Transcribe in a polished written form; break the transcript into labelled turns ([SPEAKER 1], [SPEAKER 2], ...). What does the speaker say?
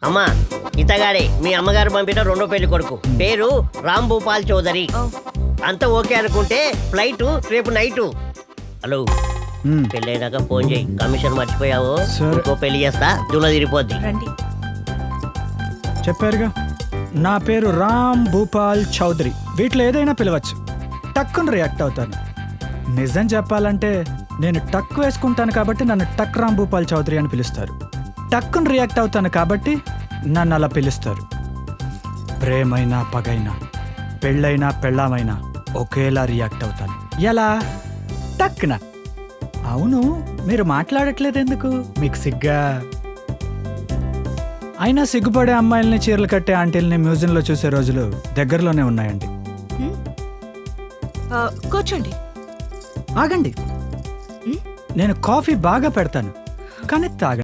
[SPEAKER 1] అమ్మా ఇతగాడే మీ అమ్మగారు పంపిన రెండో పెళ్లి కొడుకు, పేరు రామ్ భూపాల్ చౌదరి. అంతా ఓకే అనుకుంటే ఫ్లైట్ రేపు నైటు. హలో, పెళ్ళైనాక ఫోన్ చేయి. కమిషన్ మర్చిపోయావు,
[SPEAKER 2] సరే.
[SPEAKER 1] ఇంకో పెళ్లి చేస్తా, జూల తిరిగిపోద్ది.
[SPEAKER 3] రండి.
[SPEAKER 2] చెప్పారుగా, నా పేరు రామ్ భూపాల్ చౌదరి. వీటిలో ఏదైనా పిలవచ్చు, టక్కును రియాక్ట్ అవుతాను. నిజం చెప్పాలంటే నేను టక్ వేసుకుంటాను కాబట్టి నన్ను టక్ రామ్ భూపాల్ చౌదరి అని పిలుస్తారు. టక్కును రియాక్ట్ అవుతాను కాబట్టి నన్ను అలా పిలుస్తారు. ప్రేమైనా పగైనా పెళ్ళైనా పెళ్ళామైనా ఒకేలా రియాక్ట్ అవుతాను. ఎలా? టక్కున. అవును, మీరు మాట్లాడట్లేదు ఎందుకు? మీకు సిగ్గా? అయినా సిగ్గుపడే అమ్మాయిల్ని చీరలు కట్టే ఆంటీల్ని మ్యూజియంలో చూసే రోజులు దగ్గరలోనే ఉన్నాయండి.
[SPEAKER 3] కూర్చోండి.
[SPEAKER 2] ఆగండి, నేను కాఫీ బాగా పెడతాను కానీ తాగండి.